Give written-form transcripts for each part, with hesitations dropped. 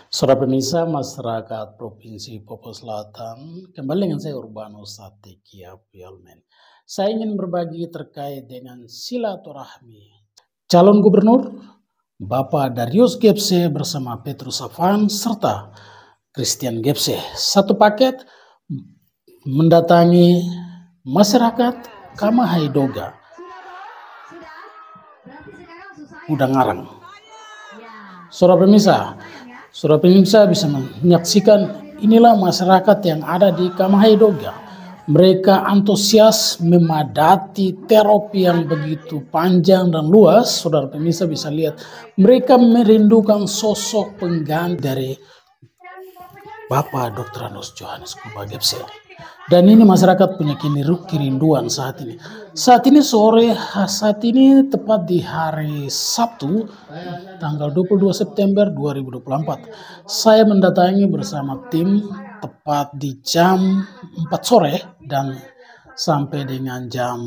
Saudara pemirsa masyarakat Provinsi Papua Selatan, kembali dengan saya Urbanus Satekia Pialmen. Saya ingin berbagi terkait dengan silaturahmi calon gubernur Bapak Darius Gebse bersama Petrus Afan serta Christian Gebse. Satu paket mendatangi masyarakat Kamahaidoga, Udangarang. Saudara pemirsa bisa menyaksikan inilah masyarakat yang ada di Kamahaidoga. Mereka antusias memadati terop yang begitu panjang dan luas. Saudara pemirsa bisa lihat mereka merindukan sosok pengganti dari Bapak Dr. Andos Johannes Kuba Gebse. Dan ini masyarakat punya kerinduan saat ini. Saat ini tepat di hari Sabtu, tanggal 22 September 2024. Saya mendatangi bersama tim tepat di jam 4 sore dan sampai dengan jam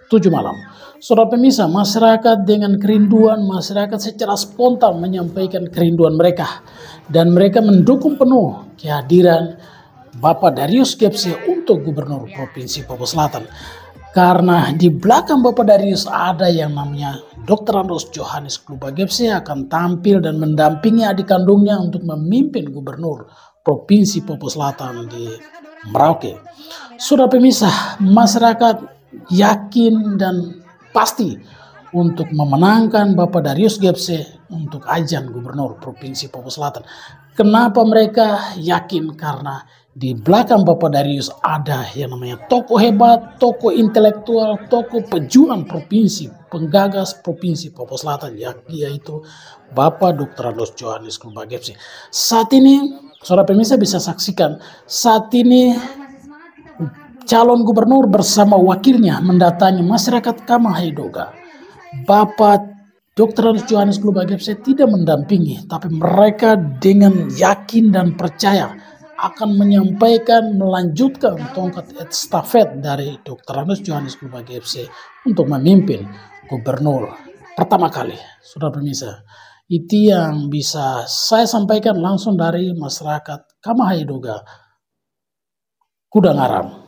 7 malam. Saudara pemirsa, masyarakat dengan kerinduan, masyarakat secara spontan menyampaikan kerinduan mereka. Dan mereka mendukung penuh kehadiran Bapak Darius Gebse untuk Gubernur Provinsi Papua Selatan. Karena di belakang Bapak Darius ada yang namanya Dr. Andos Johannes Kuba Gebse akan tampil dan mendampingi adik kandungnya untuk memimpin Gubernur Provinsi Papua Selatan di Merauke. Saudara pemirsa, masyarakat yakin dan pasti untuk memenangkan Bapak Darius Gebse untuk ajang Gubernur Provinsi Papua Selatan. Kenapa mereka yakin? Karena di belakang Bapak Darius ada yang namanya tokoh hebat, tokoh intelektual, tokoh pejuang provinsi, penggagas Provinsi Papua Selatan, yaitu Bapak Dr. Andos Johannes Kuba Gebse. Saat ini, saudara pemirsa bisa saksikan, saat ini calon gubernur bersama wakilnya mendatangi masyarakat Kamahaidoga. Bapak Dr. Andos Johannes Kuba Gebse tidak mendampingi, tapi mereka dengan yakin dan percaya akan menyampaikan, melanjutkan tongkat estafet dari Dr. Andos Johannes Kuba Gebse untuk memimpin gubernur pertama kali. Saudara pemirsa, itu yang bisa saya sampaikan langsung dari masyarakat Kamahaidoga, Udangarang.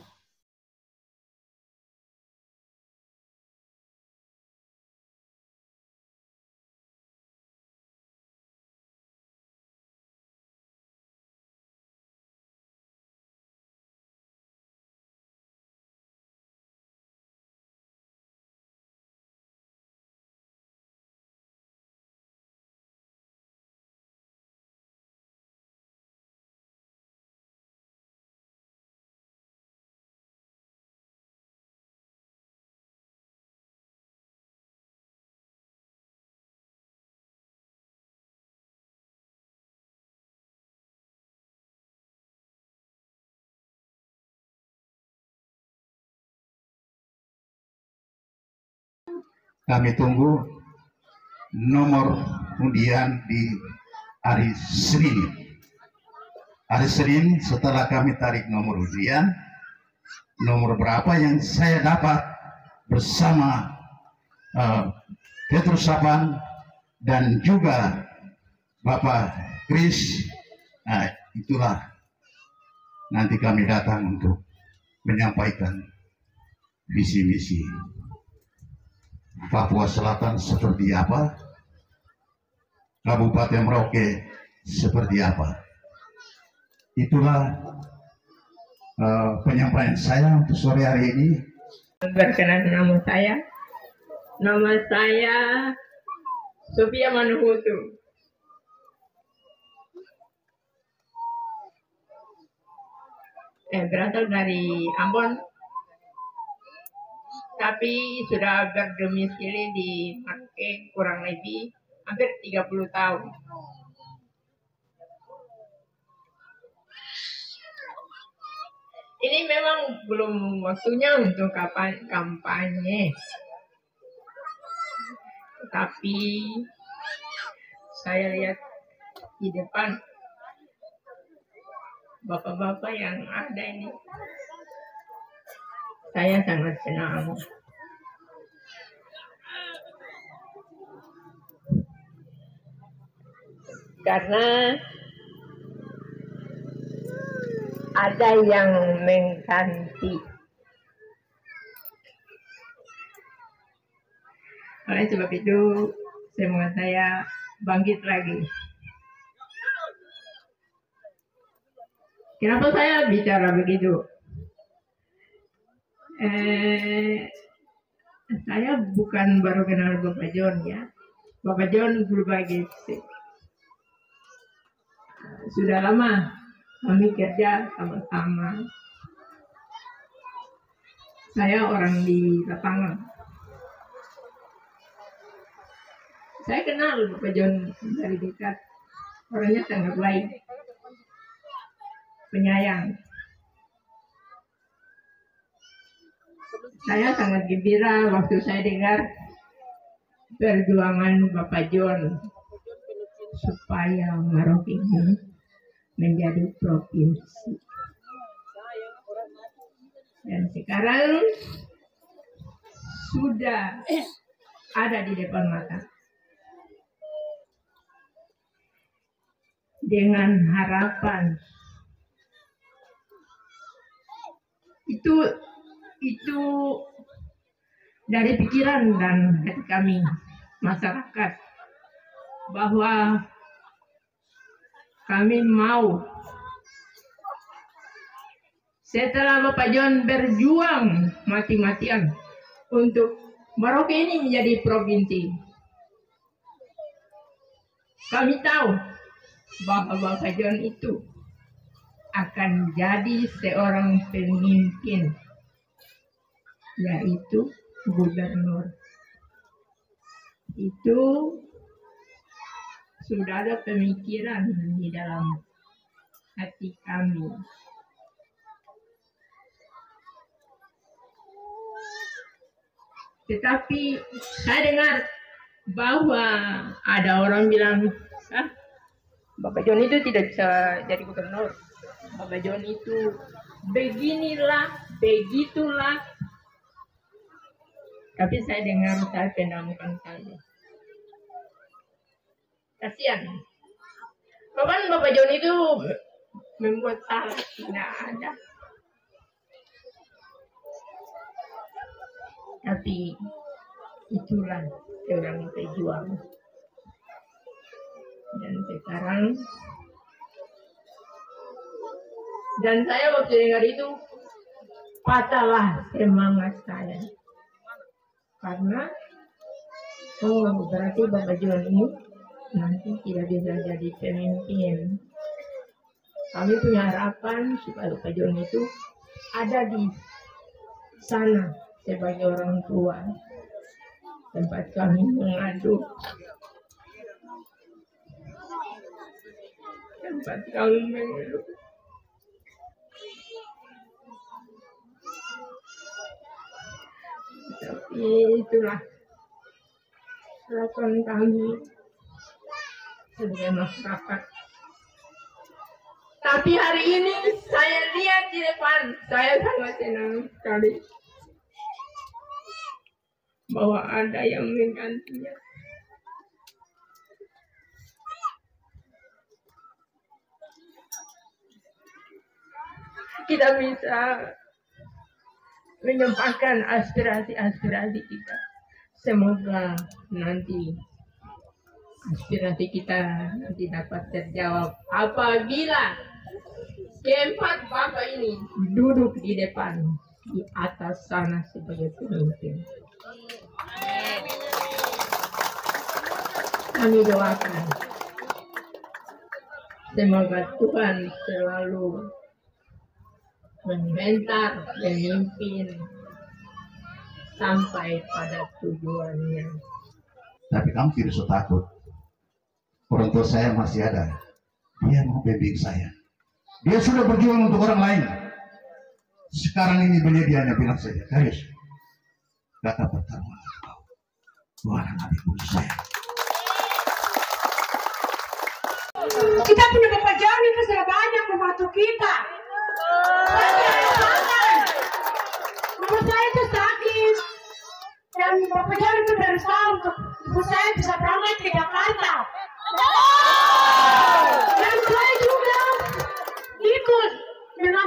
Kami tunggu nomor undian di hari Senin. Hari Senin setelah kami tarik nomor undian, nomor berapa yang saya dapat bersama Petrus Afan dan juga Bapak Chris. Nah, itulah nanti kami datang untuk menyampaikan visi misi Papua Selatan seperti apa, Kabupaten Merauke seperti apa. Itulah penyampaian saya untuk sore hari ini. Perkenalkan nama saya Sofia Manuhutu. Berasal dari Ambon, tapi sudah berdomisili di Merauke kurang lebih hampir 30 tahun. Ini memang belum waktunya untuk kampanye, tapi saya lihat di depan bapak-bapak yang ada ini, saya sangat senang. Karena ada yang mengganti. Oleh sebab itu, semoga saya bangkit lagi. Kenapa saya bicara begitu? Saya bukan baru kenal Bapak John ya. Bapak John berbagi. Sudah lama kami kerja sama-sama. Saya orang di lapangan. Saya kenal Bapak John dari dekat. Orangnya sangat baik, penyayang. Saya sangat gembira waktu saya dengar perjuangan Bapak John supaya Maroke ini menjadi provinsi. Dan sekarang sudah ada di depan mata. Dengan harapan itu dari pikiran dan hati kami masyarakat bahwa kami mau setelah Bapak John berjuang mati-matian untuk Maroke ini menjadi provinsi, kami tahu bahwa Bapak John itu akan jadi seorang pemimpin, yaitu gubernur. Itu sudah ada pemikiran di dalam hati kami. Tetapi saya dengar bahwa ada orang bilang, Bapak John itu tidak bisa jadi gubernur. Bapak John itu beginilah, begitulah. Tapi saya dengar, saya pendamkan saja. Kasihan. Kapan Bapak John itu membuat salah? Tidak ada. Tapi itulah orang pejuang. Dan sekarang, dan saya waktu dengar itu patahlah semangat saya, karena berarti Bapak John ini nanti tidak bisa jadi pemimpin. Kami punya harapan supaya Bapak John itu ada di sana sebagai orang tua, tempat kami mengadu, tempat kami mengeluh. Tapi itulah harapan kami sebagai masyarakat. Tapi hari ini saya lihat di depan, saya sangat senang sekali bahwa ada yang menggantinya. Kita bisa menyampaikan aspirasi-aspirasi kita. Semoga nanti aspirasi kita nanti dapat terjawab apabila keempat bapak ini duduk di depan, di atas sana sebagai pemimpin. Kami doakan semoga Tuhan selalu mengentar pemimpin sampai pada tujuannya. Tapi kamu tidak usah takut. Orang tua saya masih ada. Dia mau bimbing saya. Dia sudah berjuang untuk orang lain. Sekarang ini dia hanya bilang saja, Karius, kata pertama kau, Tuhan adik putus saya. Kita punya Bapak John itu sudah banyak membantu kita. Ibu saya itu sakit, dan Bapak John itu berusaha untuk ibu saya bisa berangkat ke Jakarta. Dan saya juga ikut dengan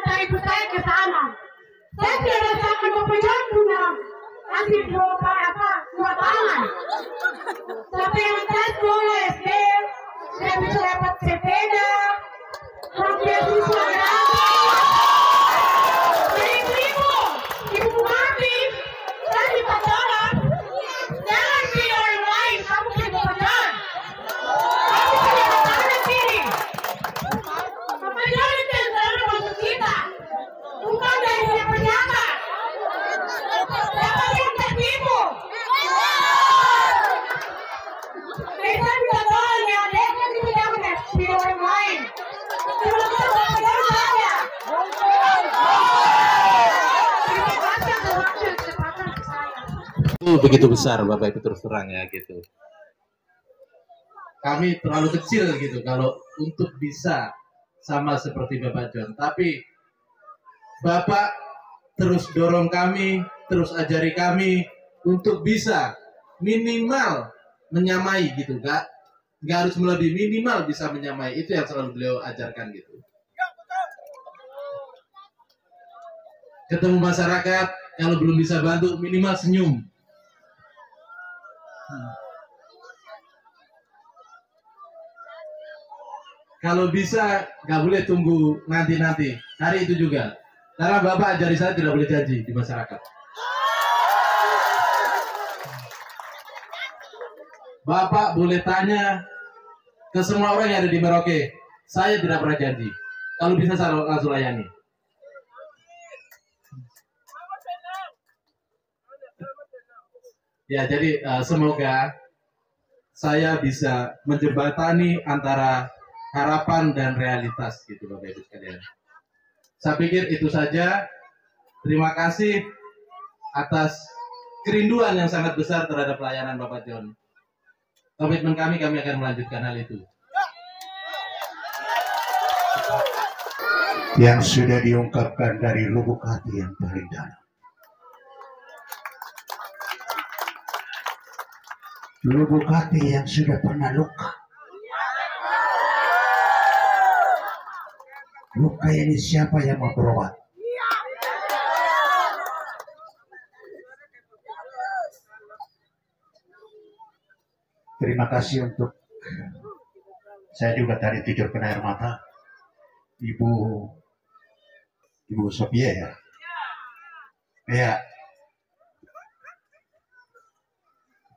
begitu besar Bapak Ibu, terus terang ya gitu. Kami terlalu kecil gitu kalau untuk bisa sama seperti Bapak John. Tapi Bapak terus dorong kami, terus ajari kami untuk bisa minimal menyamai gitu, nggak harus melebihi, minimal bisa menyamai. Itu yang selalu beliau ajarkan gitu. Ketemu masyarakat, kalau belum bisa bantu minimal senyum. Kalau bisa nggak boleh tunggu nanti-nanti, hari itu juga. Karena Bapak ajari saya tidak boleh janji di masyarakat. Bapak boleh tanya ke semua orang yang ada di Merauke, saya tidak pernah janji. Kalau bisa saya langsung layani. Ya, jadi semoga saya bisa menjembatani antara harapan dan realitas gitu Bapak Ibu sekalian. Saya pikir itu saja. Terima kasih atas kerinduan yang sangat besar terhadap pelayanan Bapak John. Komitmen kami akan melanjutkan hal itu. Yang sudah diungkapkan dari lubuk hati yang paling dalam. Lubuk hati yang sudah pernah luka. Luka ini siapa yang mau berobat? Terima kasih untuk saya juga tadi tidur kena air mata. Ibu Sophia ya. Ya.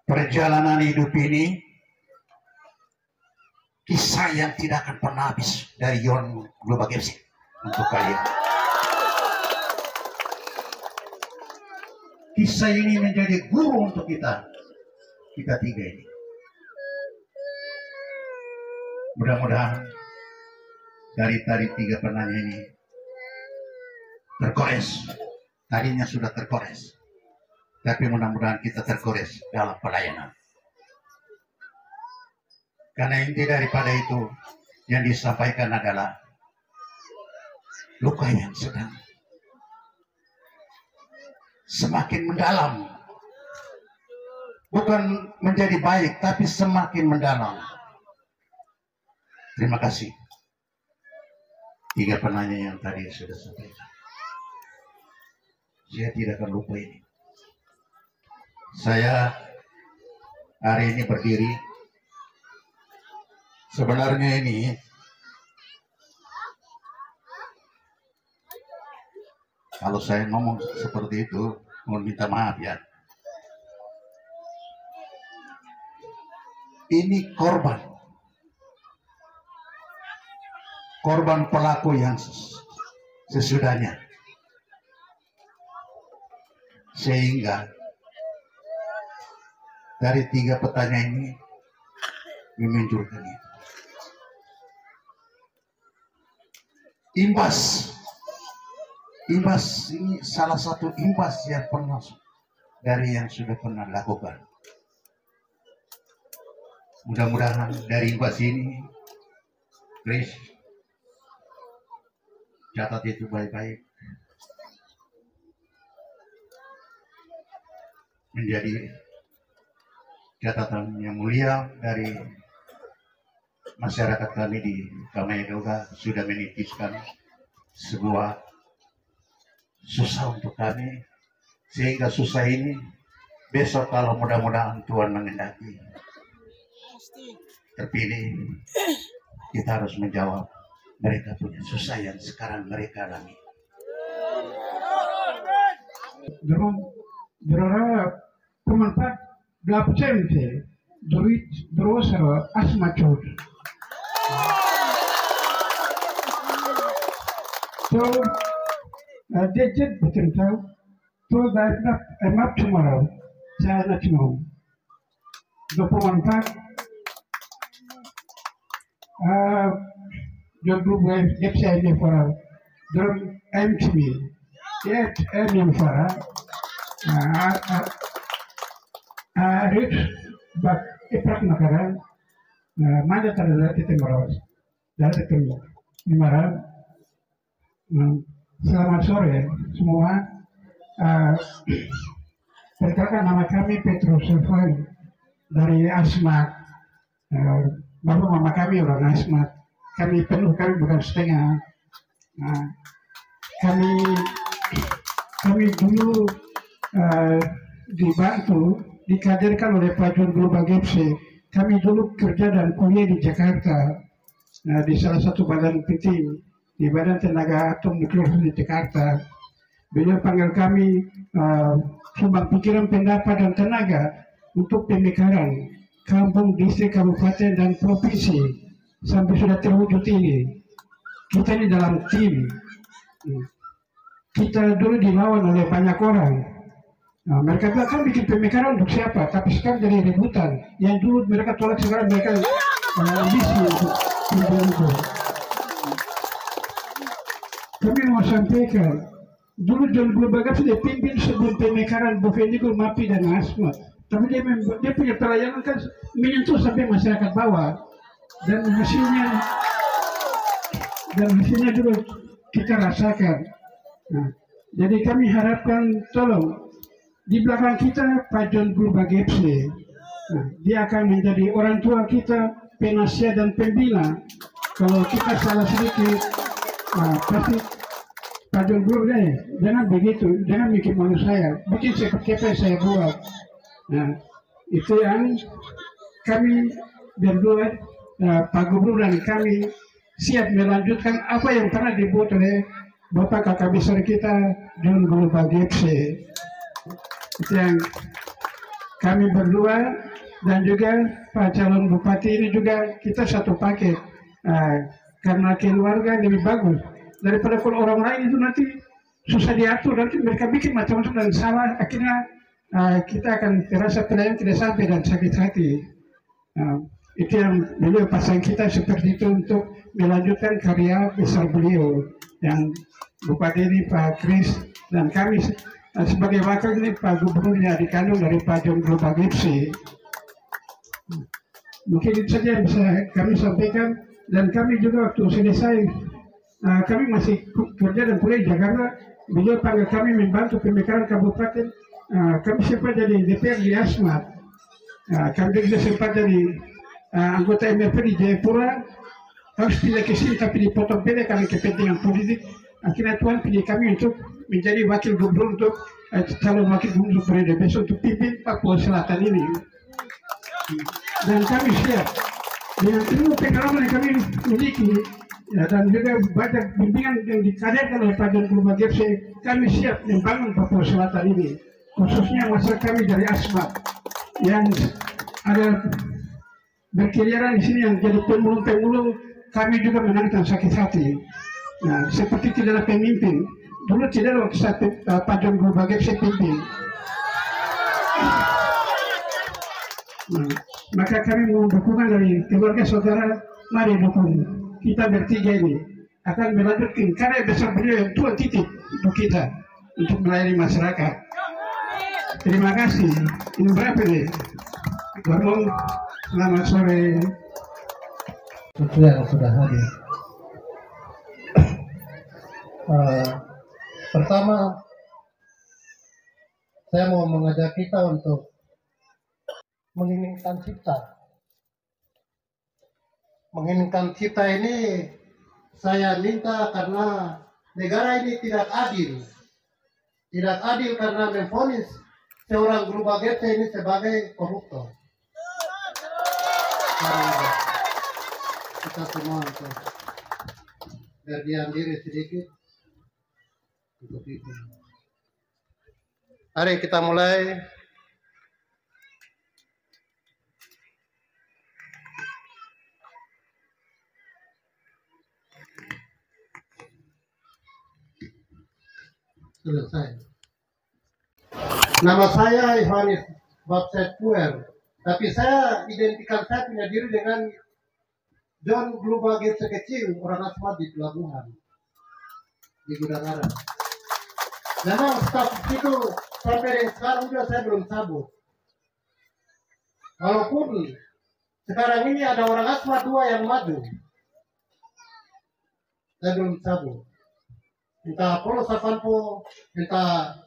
Perjalanan hidup ini kisah yang tidak akan pernah habis dari Yon Global Games untuk kalian. Kisah ini menjadi guru untuk kita tiga ini. Mudah-mudahan dari tiga penanya ini terkores. Tadinya sudah terkores. Tapi mudah-mudahan kita terkores dalam pelayanan. Karena inti daripada itu yang disampaikan adalah luka yang sedang semakin mendalam. Bukan menjadi baik, tapi semakin mendalam. Terima kasih. Tiga penanya yang tadi sudah sampaikan. Saya tidak akan lupa ini. Saya hari ini berdiri. Sebenarnya ini kalau saya ngomong seperti itu, mohon minta maaf ya. Ini korban pelaku yang sesudahnya. Sehingga dari tiga pertanyaan ini menunjukkan itu. Imbas ini salah satu imbas yang pernah dari yang sudah pernah lakukan. Mudah-mudahan dari imbas ini, please catat itu baik-baik, menjadi catatan yang mulia dari masyarakat kami di Kamaidoga. Sudah menitiskan sebuah susah untuk kami, sehingga susah ini besok kalau mudah-mudahan Tuhan mengendaki terpilih, kita harus menjawab mereka punya susah yang sekarang mereka alami. Berapa pemanfaat dapat duit terus asmacur. So they did bercerita to that I'm up tomorrow. Saya nak mau. The pemanfaat the group website ni for the MTV. Yet I'm for Rich bak iprak makaran mana terdapat di Timor dari Timor Imaran. Selamat sore semua. Perkenalkan nama kami Petrus Sylvain dari Asmat. Bapak mama kami orang Asmat. Kami penuh, kami bukan setengah. Kami dulu dibantu, dikaderkan oleh Pak John Global GFC. Kami dulu kerja dan kuliah di Jakarta, di salah satu badan penting, di Badan Tenaga Atom Nuklir di Jakarta. Beliau panggil kami sumbang pikiran, pendapat, dan tenaga untuk pemekaran kampung, distrik, kabupaten, dan provinsi sampai sudah terwujud ini. Kita ini dalam tim. Kita dulu dilawan oleh banyak orang. Mereka bilang kan bikin pemekaran untuk siapa? Tapi sekarang jadi rebutan. Yang dulu mereka tolak, sekarang mereka ambisi untuk itu. Kami mau sampaikan, dulu John Global sudah pimpin sebelum pemekaran Bovendigul, MAPI, dan Asmat. Tapi dia punya pelayanan kan menyentuh sampai masyarakat bawah, dan hasilnya juga kita rasakan. Jadi kami harapkan tolong di belakang kita Pak John Global GFC. Dia akan menjadi orang tua kita, penasihat dan pembina. Kalau kita salah sedikit, pasti Pak John Global jangan begitu, jangan bikin malu saya, bikin seperti apa yang saya buat. Itu yang kami berdua, Pak Gubernur dan kami siap melanjutkan apa yang pernah dibuat oleh Bapak kakak besar kita John Global GFC. Itu yang kami berdua dan juga Pak calon bupati ini juga kita satu paket, karena keluarga lebih bagus daripada kalau orang lain itu nanti susah diatur, nanti mereka bikin macam-macam dan salah, akhirnya kita akan terasa pelayan tidak sampai dan sakit hati. Itu yang beliau pasang kita seperti itu untuk melanjutkan karya besar beliau yang Bupati ini Pak Kris, dan kami sebagai wakil ini Pak Gubernurnya dikandung dari Pak John Global GFC. Mungkin itu saja yang bisa kami sampaikan, dan kami juga waktu selesai kami masih kerja dan kuliah di Jakarta, beliau panggil kami membantu pemekaran kabupaten. Kami sempat jadi DPR di Asmat, kami juga sempat jadi anggota MRP di Jayapura, harus pilih ke sini tapi dipotong pilih karena kepentingan politik. Akhirnya Tuhan pilih kami untuk menjadi wakil gubernur untuk calon wakil gubernur periode besok untuk pimpin Papua Selatan ini. Dan kami siap dengan ilmu pengalaman yang kami miliki, dan juga banyak bimbingan yang dikaderkan oleh Pak John Global GFC, kami siap membangun Papua Selatan ini, khususnya masyarakat kami dari Asmat yang ada berkeliaran di sini yang jadi pemulung-pemulung. Kami juga menangkan sakit hati. Seperti tidak ada pemimpin. Dulu tidak ada saat Pak John Global GFC pimpin. Maka kami mohon dukungan dari keluarga saudara. Mari dukung kita bertiga ini akan melanjutkan karya besar beliau yang Tuhan titip untuk kita untuk melayani masyarakat. Terima kasih. Ini berapa nih? Gorong, selamat sore. Yang sudah hadir. Pertama, saya mau mengajak kita untuk menginginkan cipta. Menginginkan cipta ini saya minta karena negara ini tidak adil. Tidak adil karena memvonis seorang Global GFC ini sebagai koruptor. Kita semua untuk berdiam diri sedikit untuk itu. Mari kita mulai. Selesai. Nama saya Yohanes Baptist Puer, tapi saya identikan saya punya diri dengan John Global GFC kecil, orang Asmat di pelabuhan di Gudangara. Memang status itu sampai sekarang juga saya belum cabut. Walaupun sekarang ini ada orang Asma 2 yang maju, saya belum cabut. Entah Apollo Savanpo, entah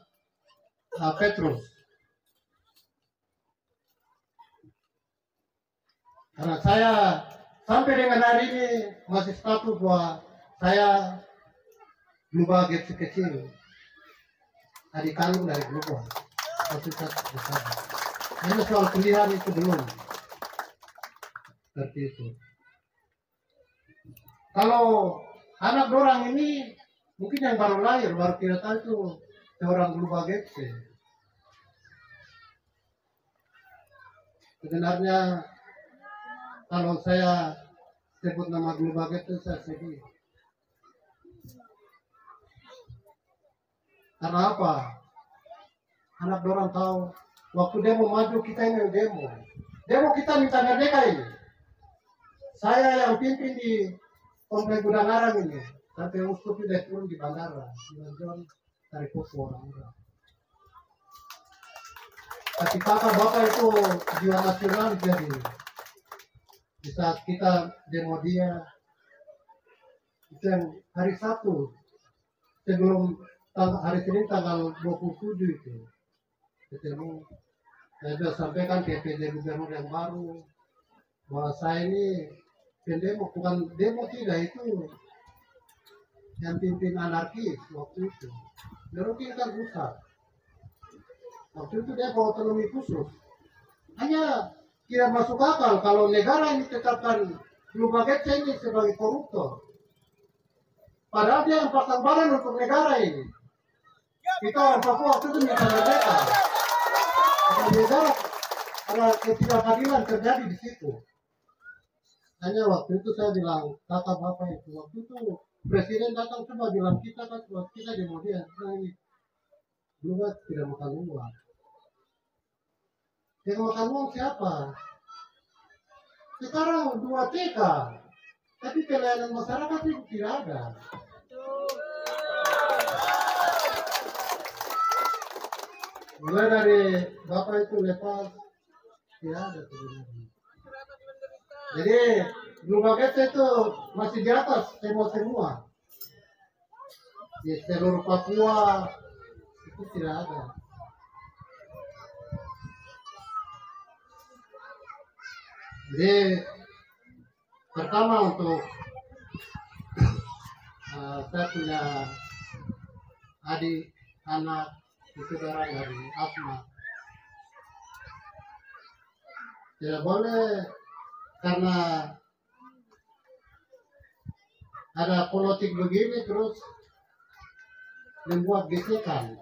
Petrus. Karena saya sampai dengan hari ini masih status bahwa saya Global Gapes kecil, adik kandung dari Global. Hanya soal pilihan itu belum seperti itu. Kalau anak orang ini mungkin yang baru lahir, baru tidak tahu itu seorang Global Gapes. Sebenarnya kalau saya sebut nama Global Gapes saya sedih. Karena apa? Anak orang tahu waktu demo maju kita ini demo kita minta merdeka ini. Saya yang pimpin di Komplek Gudang Arang ini sampai uskup tidak turun di bandara di John dari Poso orang-orang. Tapi kata bapak itu jiwa nasional jadi di saat kita demo dia itu yang hari Sabtu sebelum hari Senin tanggal 27 itu ketemu. Saya sudah sampaikan ke PJ Gubernur yang baru bahwa saya ini pendemo, bukan demo tidak, itu yang pimpin anarkis waktu itu. Dia kan rusak. Waktu itu dia bawa otonomi khusus. Hanya tidak masuk akal kalau negara ini tetapkan Global Gapes ini sebagai koruptor. Padahal dia yang pasang badan untuk negara ini. Kita orang Papua waktu itu minta merdeka. Karena negara ada ketidakadilan terjadi di situ. Hanya waktu itu saya bilang, kata bapak itu, waktu itu presiden datang coba bilang kita kan kita demo dia, ini juga tidak makan uang. Yang makan uang siapa? Sekarang 2 TK, tapi pelayanan masyarakat itu tidak ada. Mulai dari bapak itu lepas, tidak ada sebenarnya. Jadi Global Gapes itu masih di atas semua. Di seluruh Papua itu tidak ada. Jadi pertama untuk saya punya adik anak saudara dari Asma. Tidak boleh karena ada politik begini terus membuat gesekan.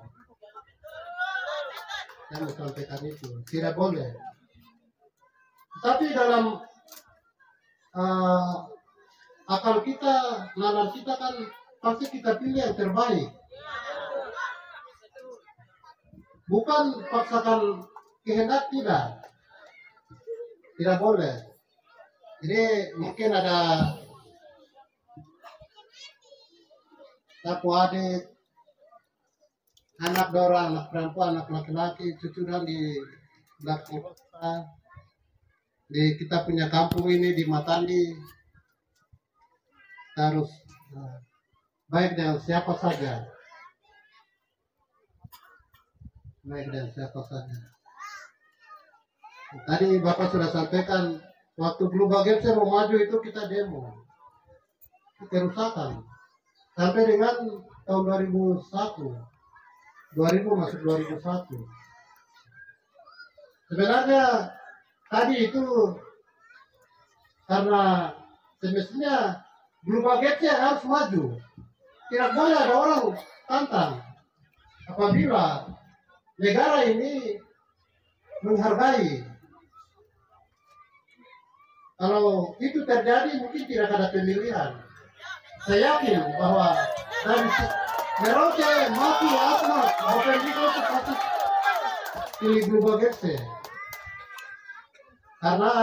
Saya mau sampaikan itu, tidak boleh. Tapi dalam akal kita, nalar kita kan pasti kita pilih yang terbaik. Bukan paksakan kehendak, tidak boleh. Jadi mungkin ada satu adik, anak dorang, anak perempuan, anak laki-laki, cucuran di belakang kota, di kita punya kampung ini di Matandi, harus baik dengan siapa saja. Baik dan siapa saja. Tadi Bapak sudah sampaikan, waktu Global Gapes mau maju itu kita demo. Itu kerusakan. Sampai dengan tahun 2001. 2000 masuk 2001. Sebenarnya tadi itu karena semestinya Global Gapes harus maju. Tidak boleh ada orang tantang. Apabila negara ini menghargai. Kalau itu terjadi mungkin tidak ada pemilihan. Saya yakin bahwa dari Merauke, Mati, Asma, Bapak Ibu itu pasti pilih Global Gapes. Karena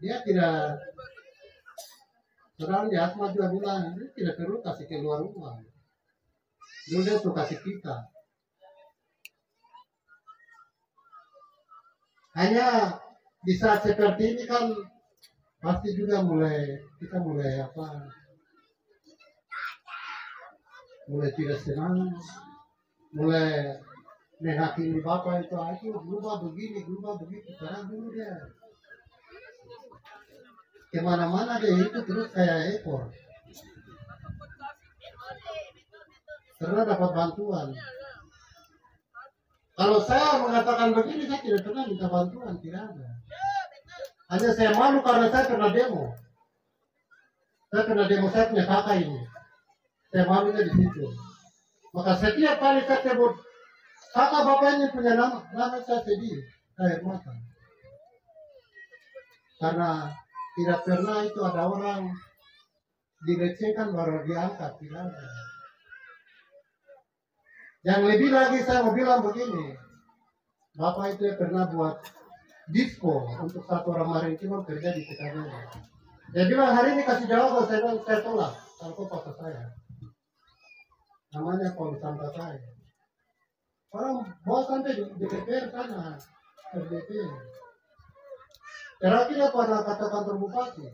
dia tidak, seorang di Asma juga bilang, dia tidak perlu kasih keluar rumah. Dulu dia tuh kasih kita. Hanya di saat seperti ini kan pasti juga kita mulai tidak senang, mulai menghakimi Bapak itu berubah begini, berubah begitu. Karena dulu dia kemana-mana dia itu terus kayak ekor. Karena dapat bantuan. Kalau saya mengatakan begini, saya tidak pernah minta bantuan, tidak ada. Hanya saya malu karena saya pernah demo. Saya punya kakak ini. Saya malunya di situ. Maka setiap kali saya sebut kakak bapak ini punya nama saya sedih, air mata. Karena tidak pernah itu ada orang dilecehkan baru diangkat, tidak ada. Yang lebih lagi saya mau bilang begini, Bapak itu pernah buat disco untuk satu orang Marintimor kerja di TKB. Dia bilang hari ini kasih jawaban, saya bilang saya tolak, kalau paksa saya. Namanya Paul Santa saya. Orang bawa sampai di DPR sana, RDP. Terakhir pada kata kantor bupati.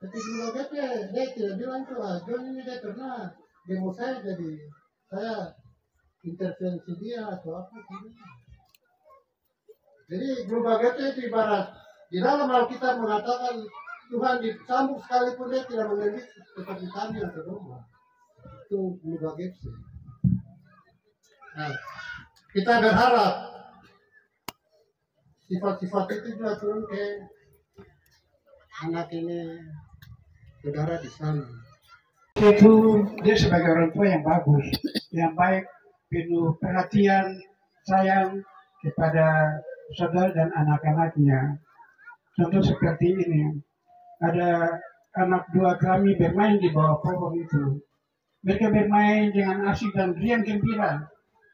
Ketika BP, dia tidak bilang tuh, John ini dia pernah demo saya jadi saya intervensi dia atau apa gitu. Jadi global BP itu ibarat di dalam Alkitab mengatakan Tuhan dicambuk sekalipun dia tidak mengendik seperti kami atau domba. Itu global BP. Nah, kita berharap sifat-sifat itu juga turun ke anak ini, saudara di sana. Itu dia sebagai orang tua yang bagus, yang baik, penuh perhatian, sayang kepada saudara dan anak-anaknya. Contoh seperti ini, ada anak dua kami bermain di bawah pohon itu. Mereka bermain dengan asik dan riang gembira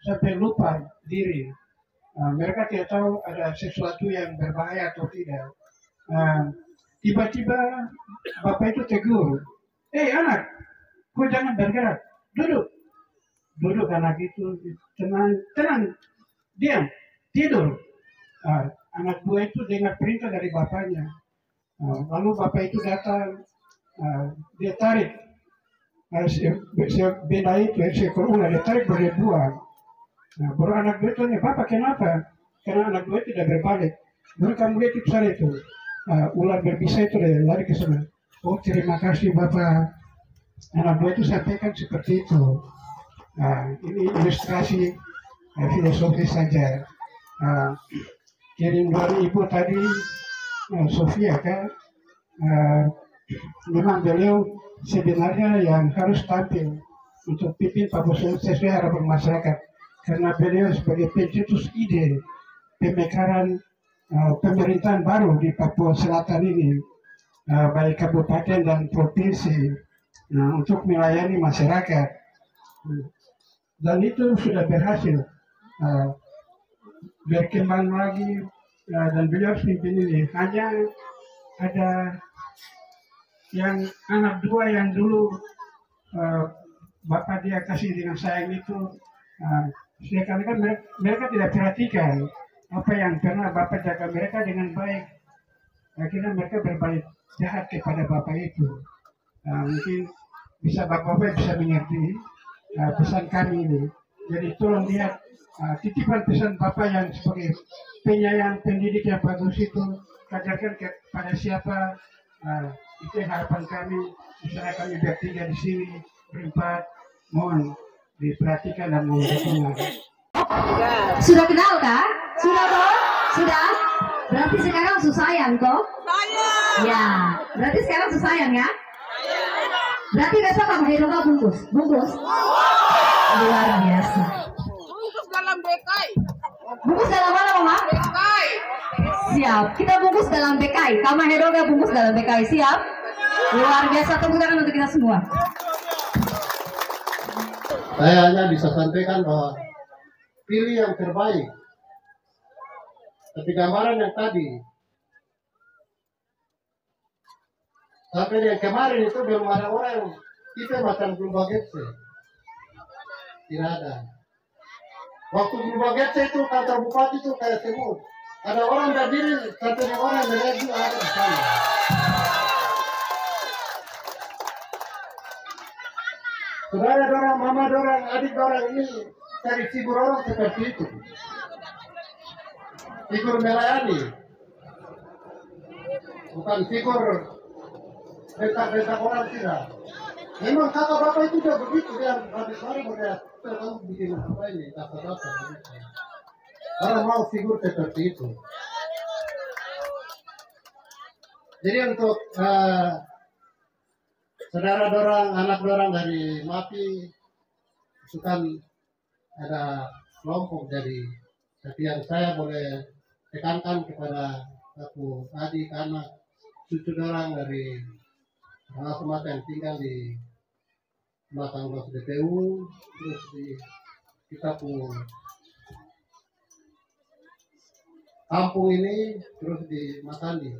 sampai lupa diri. Mereka tidak tahu ada sesuatu yang berbahaya atau tidak. Tiba-tiba bapak itu tegur, anak, kau jangan bergerak, duduk. Duduk anak itu, tenang, diam, tidur. Anak buah itu dengar perintah dari bapaknya. Lalu bapak itu datang, dia tarik benda itu, seekor ular, dia tarik dari buah. Baru anak buah itu tanya, bapak kenapa? Karena anak buah tidak berbalik. Baru kamu lihat itu sana itu. Ular berbisa itu dia lari ke sana. Oh terima kasih Bapak. Anak buah itu sampaikan seperti itu. Ini ilustrasi filosofi saja. Kirim dari ibu tadi Sofia kan, memang beliau sebenarnya yang harus tampil untuk pimpin Papua sesuai harapan masyarakat. Karena beliau sebagai pencetus ide pemekaran pemerintahan baru di Papua Selatan ini, baik kabupaten dan provinsi, untuk melayani masyarakat, dan itu sudah berhasil berkembang lagi, dan beliau harus pimpin ini. Hanya ada yang anak dua yang dulu bapak dia kasih dengan sayang itu, sekali-kali mereka tidak perhatikan apa yang pernah bapak jaga mereka dengan baik. Akhirnya mereka berbalik jahat kepada bapak itu. Mungkin bisa bapak bisa mengerti pesan kami ini. Jadi tolong lihat titipan pesan bapak yang sebagai penyayang pendidik yang bagus itu, kajarkan kepada siapa. Itu harapan kami. Misalnya kami bertiga di sini, berempat, mohon diperhatikan dan mohon dukungan. Sudah kenal kah? Sudah toh? Sudah? Berarti sekarang susayang toh? Ya, berarti sekarang susayang ya? Berarti besok kamu Hiroga bungkus? Bungkus? Luar biasa. Bungkus dalam bekai. Bungkus dalam mana Mama? Bekai. Siap, kita bungkus dalam bekai. Kamu Hiroga bungkus dalam bekai, siap? Luar biasa, tepuk tangan untuk kita semua. Saya hanya bisa sampaikan bahwa pilih yang terbaik. Tapi gambaran yang tadi, sampai yang kemarin itu belum ada orang yang kita macam global gapse. Tidak ada. Waktu berubah GC itu kantor bupati itu kayak semut. Ada orang berdiri, satu orang melihat juga ada di sana. Saudara dorang, mama dorang, adik dorang ini cari figur orang seperti itu. Figur melayani. Bukan figur bentak-bentak orang tidak. Memang kata bapak itu sudah begitu, dia habis hari berkata, kamu bikin apa ini, kata-kata begitu. Orang mau figur seperti itu. Jadi untuk saudara dorang, anak dorang dari MAPI itu kan ada kelompok dari, tapi yang saya boleh tekankan kepada aku adik, anak, cucu dorang dari semata yang tinggal di belakang Bos DPU, terus di kita pun kampung ini, terus di Matandi.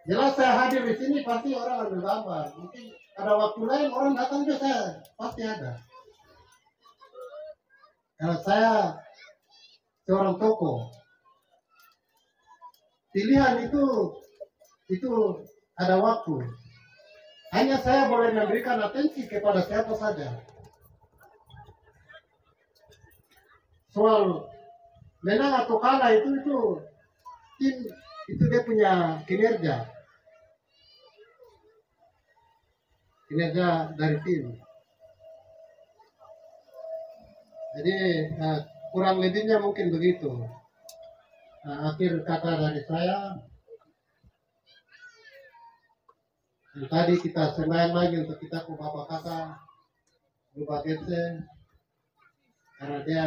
Jelas saya hadir di sini pasti orang ambil gambar. Mungkin ada waktu lain orang datang juga saya pasti ada. Karena saya seorang tokoh. Pilihan itu ada waktu. Hanya saya boleh memberikan atensi kepada siapa saja. Soal menang atau kalah itu tim itu dia punya kinerja dari tim. Jadi kurang lebihnya mungkin begitu. Akhir kata dari saya. Dan tadi kita sembahyang lagi untuk kita ke Bapak Kata Berubah Getse, karena dia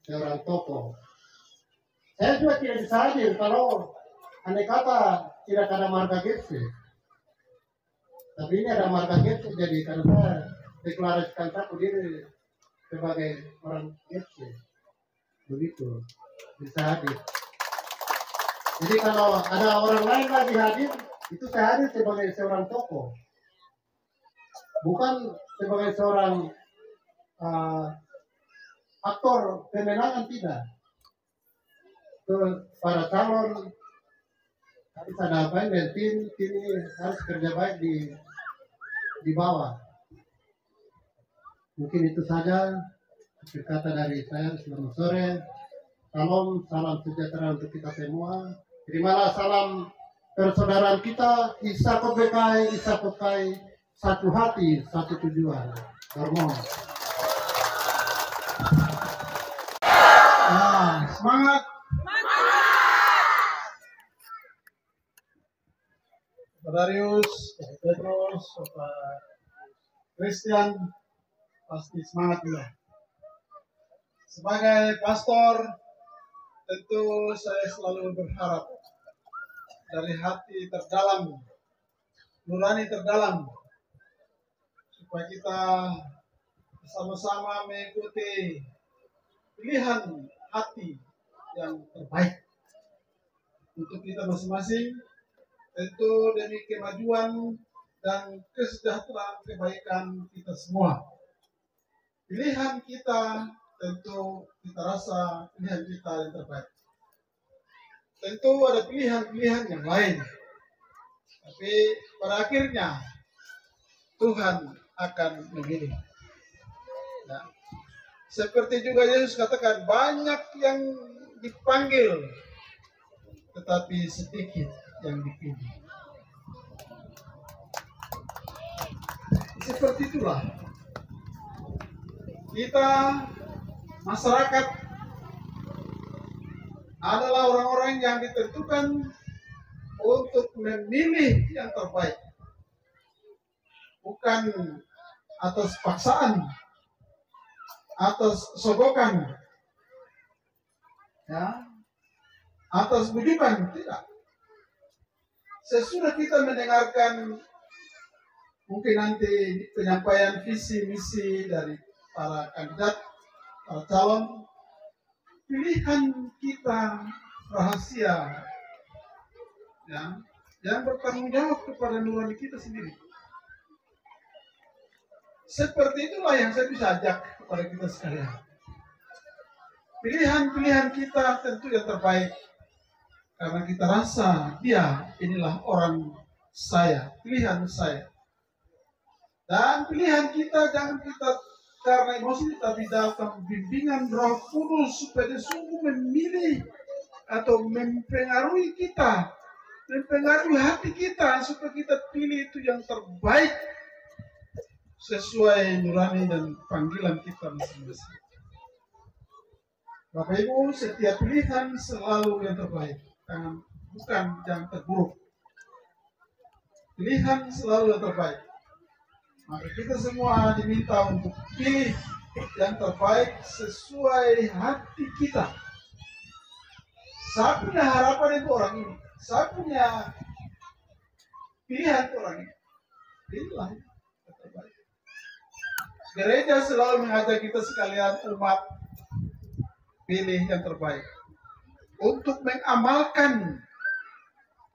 seorang tokoh. Saya juga tidak bisa hadir kalau andai kata tidak ada marga Getse. Tapi ini ada marga Getse, jadi karena saya deklarasikan satu diri sebagai orang Getse. Begitu, bisa hadir. Jadi kalau ada orang lain lagi hadir, itu saya hadir sebagai seorang tokoh. Bukan sebagai seorang aktor pemenangan, tidak. Para calon harus ada baik dan tim ini harus kerja baik di bawah. Mungkin itu saja kata dari saya. Selamat sore, salam sejahtera untuk kita semua. Terimalah salam persaudaraan kita, Isakot Bekai, satu hati, satu tujuan. Hormon. Semangat. Pak Darius, Pak Petrus, Pak Christian, pasti semangat juga. Sebagai pastor, tentu saya selalu berharap dari hati terdalam, nurani terdalam, supaya kita bersama-sama mengikuti pilihan hati yang terbaik untuk kita masing-masing, tentu demi kemajuan dan kesejahteraan kebaikan kita semua. Pilihan kita tentu kita rasa pilihan kita yang terbaik. Tentu ada pilihan-pilihan yang lain, tapi pada akhirnya Tuhan akan memilih. Nah, seperti juga Yesus katakan, banyak yang dipanggil, tetapi sedikit yang dipilih. Seperti itulah kita, masyarakat, adalah orang-orang yang ditentukan untuk memilih yang terbaik, bukan atas paksaan, atas sogokan, ya, atas bujukan, tidak. Sesudah kita mendengarkan mungkin nanti penyampaian visi misi dari para kandidat, para calon, pilihan kita rahasia, ya, yang bertanggung jawab kepada nurani kita sendiri. Seperti itulah yang saya bisa ajak kepada kita sekalian. Pilihan-pilihan kita tentu yang terbaik. Karena kita rasa dia inilah orang saya, pilihan saya. Dan pilihan kita jangan kita karena emosi, tapi datang bimbingan Roh Kudus supaya dia sungguh memilih atau mempengaruhi kita, mempengaruhi hati kita supaya kita pilih itu yang terbaik sesuai nurani dan panggilan kita masing-masing. Bapak Ibu, setiap pilihan selalu yang terbaik, bukan yang terburuk. Pilihan selalu yang terbaik. Maka kita semua diminta untuk pilih yang terbaik sesuai hati kita. Saya punya harapan itu orang ini. Saya punya pilihan itu orang ini. Pilihlah yang terbaik. Gereja selalu mengajak kita sekalian umat pilih yang terbaik untuk mengamalkan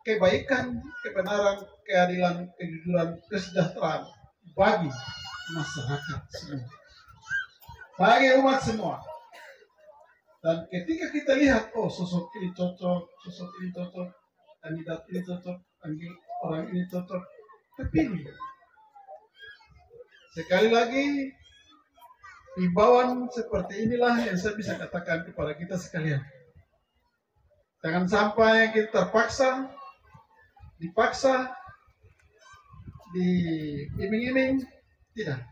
kebaikan, kebenaran, keadilan, kejujuran, kesejahteraan bagi masyarakat semua, bagi umat semua. Dan ketika kita lihat, oh sosok ini cocok, kandidat ini cocok, orang ini cocok, terpilih. Sekali lagi, himbauan seperti inilah yang saya bisa katakan kepada kita sekalian. Jangan sampai kita terpaksa, dipaksa, diiming-iming, tidak.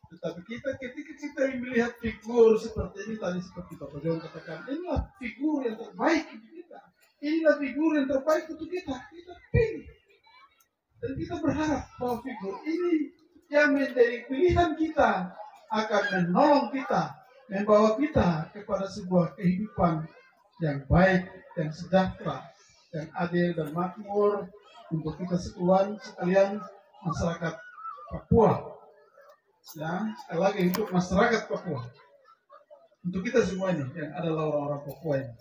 Tetapi kita ketika kita melihat figur seperti ini tadi, seperti Bapak John katakan, inilah figur yang terbaik untuk kita. Inilah figur yang terbaik untuk kita. Kita pilih. Dan kita berharap bahwa figur ini yang menjadi pilihan kita akan menolong kita, membawa kita kepada sebuah kehidupan yang baik, yang sejahtera, yang adil dan makmur untuk kita sekalian masyarakat Papua. Ya, sekali lagi untuk masyarakat Papua, untuk kita semua ini yang adalah orang-orang Papua ini,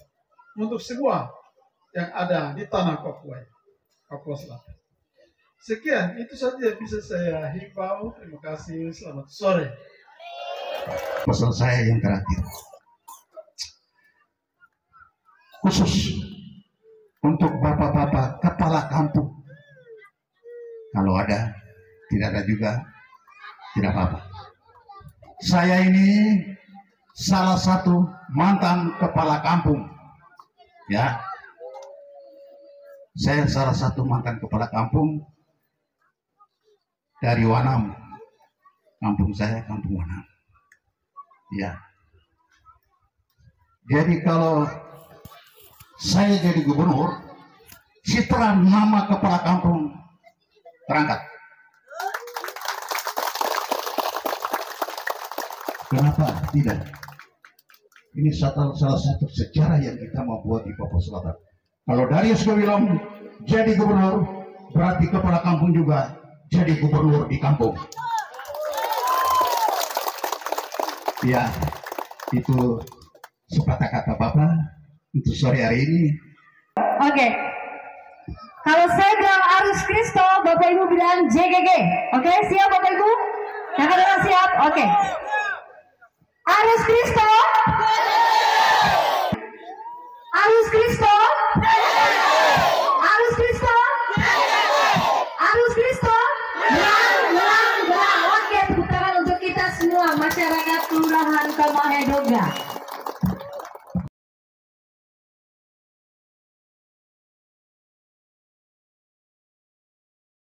untuk semua yang ada di tanah Papua ini, Papua Selatan. Sekian, itu saja yang bisa saya himbau. Terima kasih, selamat sore. Pesan saya yang terakhir, khusus untuk bapak-bapak kepala kampung, kalau ada, tidak ada juga, tidak apa-apa. Saya ini salah satu mantan kepala kampung, ya. Saya salah satu mantan kepala kampung dari Wanam, kampung saya, kampung Wanam. Ya. Jadi kalau saya jadi gubernur, citra nama kepala kampung terangkat. Kenapa tidak? Ini salah satu sejarah yang kita mau buat di Papua Selatan. Kalau Darius Kewilom jadi gubernur, berarti kepala kampung juga jadi gubernur di kampung. Ya, itu sepatah kata Bapak untuk sore hari ini. Oke. Kalau saya bilang Aris Kristo, Bapak Ibu bilang JGG. Oke, siap Bapak Ibu? Yang kedua siap? Oke. Aris Kristo. Aris Kristo. Aris Kristo. Aris Kristo. Berang. Oke, tepuk tangan untuk kita semua masyarakat Kelurahan Kamahedoga.